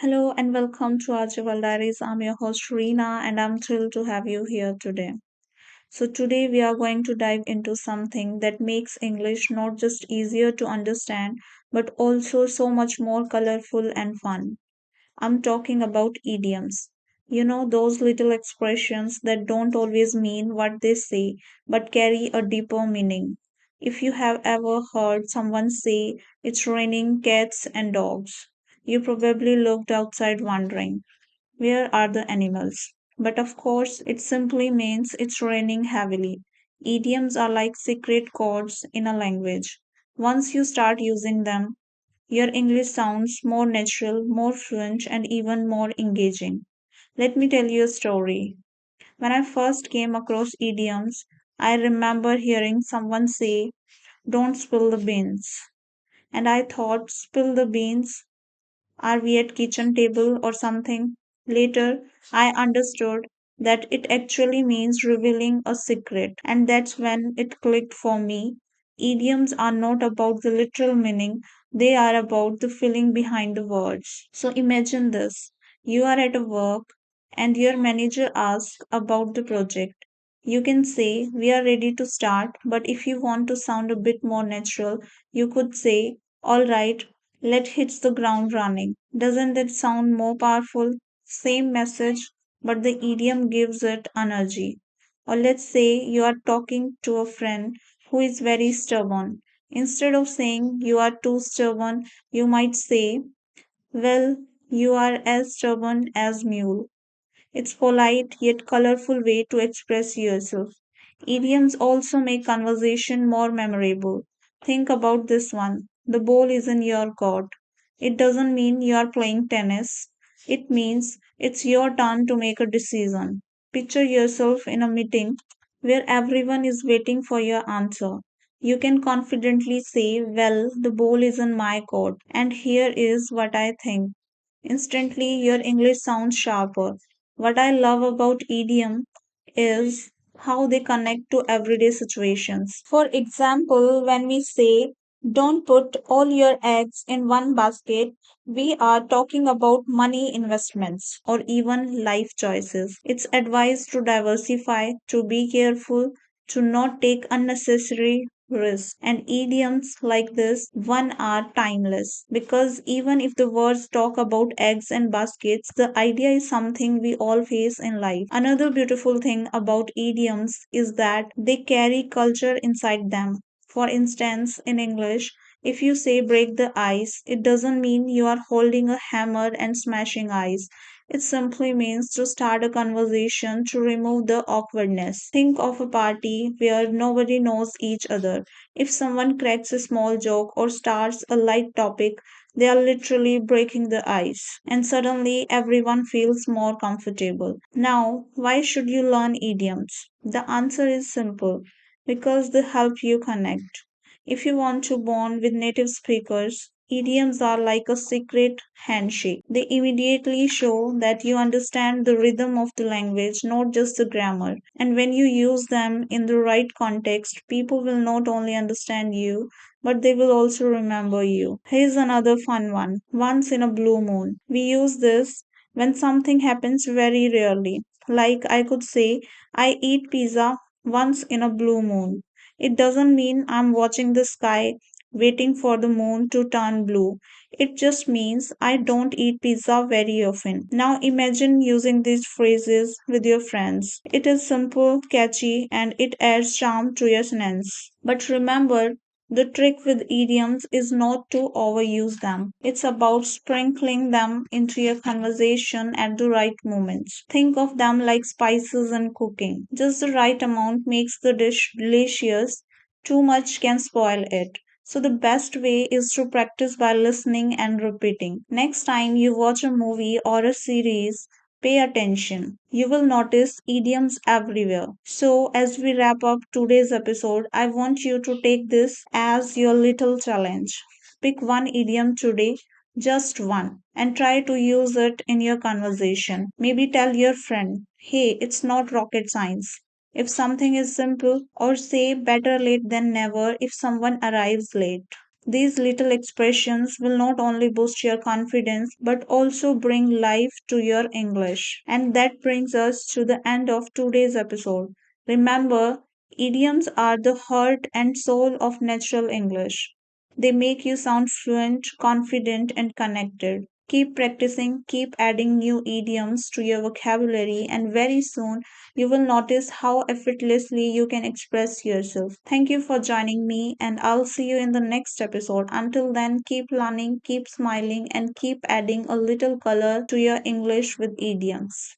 Hello and welcome to our Travel Diaries. I'm your host Reena and I'm thrilled to have you here today. So today we are going to dive into something that makes English not just easier to understand but also so much more colorful and fun. I'm talking about idioms. You know, those little expressions that don't always mean what they say but carry a deeper meaning. If you have ever heard someone say it's raining cats and dogs, you probably looked outside wondering, where are the animals? But of course, it simply means it's raining heavily. Idioms are like secret codes in a language. Once you start using them, your English sounds more natural, more fluent, and even more engaging. Let me tell you a story. When I first came across idioms, I remember hearing someone say, "Don't spill the beans." And I thought, spill the beans? Are we at kitchen table or something? Later, I understood that it actually means revealing a secret, and that's when it clicked for me. Idioms are not about the literal meaning, they are about the feeling behind the words. So imagine this. You are at a work and your manager asks about the project. You can say, "We are ready to start," but if you want to sound a bit more natural, you could say, "All right, let hits the ground running." Doesn't that sound more powerful? Same message, but the idiom gives it energy. Or let's say you are talking to a friend who is very stubborn. Instead of saying you are too stubborn, you might say, "Well, you are as stubborn as mule." It's polite yet colorful way to express yourself. Idioms also make conversation more memorable. Think about this one. The ball is in your court. It doesn't mean you are playing tennis. It means it's your turn to make a decision. Picture yourself in a meeting where everyone is waiting for your answer. You can confidently say, "Well, the ball is in my court, and here is what I think." Instantly, your English sounds sharper. What I love about idiom is how they connect to everyday situations. For example, when we say, "Don't put all your eggs in one basket," we are talking about money investments or even life choices. It's advised to diversify, to be careful, to not take unnecessary risks. And idioms like this one are timeless because even if the words talk about eggs and baskets, the idea is something we all face in life. Another beautiful thing about idioms is that they carry culture inside them. For instance, in English, if you say "break the ice," it doesn't mean you are holding a hammer and smashing ice. It simply means to start a conversation, to remove the awkwardness. Think of a party where nobody knows each other. If someone cracks a small joke or starts a light topic, they are literally breaking the ice. And suddenly everyone feels more comfortable. Now, why should you learn idioms? The answer is simple, because they help you connect. If you want to bond with native speakers, idioms are like a secret handshake. They immediately show that you understand the rhythm of the language, not just the grammar. And when you use them in the right context, people will not only understand you, but they will also remember you. Here's another fun one: once in a blue moon. We use this when something happens very rarely. Like I could say, "I eat pizza once in a blue moon." It doesn't mean I'm watching the sky waiting for the moon to turn blue. It just means I don't eat pizza very often. Now imagine using these phrases with your friends. It is simple, catchy, and it adds charm to your sentence. But remember, the trick with idioms is not to overuse them. It's about sprinkling them into your conversation at the right moments. Think of them like spices in cooking. Just the right amount makes the dish delicious. Too much can spoil it. So the best way is to practice by listening and repeating. Next time you watch a movie or a series, pay attention. You will notice idioms everywhere. So, as we wrap up today's episode, I want you to take this as your little challenge. Pick one idiom today, just one, and try to use it in your conversation. Maybe tell your friend, "Hey, it's not rocket science." If something is simple, or say "better late than never" if someone arrives late. These little expressions will not only boost your confidence but also bring life to your English. And that brings us to the end of today's episode. Remember, idioms are the heart and soul of natural English. They make you sound fluent, confident, and connected. Keep practicing, keep adding new idioms to your vocabulary, and very soon you will notice how effortlessly you can express yourself. Thank you for joining me, and I'll see you in the next episode. Until then, keep learning, keep smiling, and keep adding a little color to your English with idioms.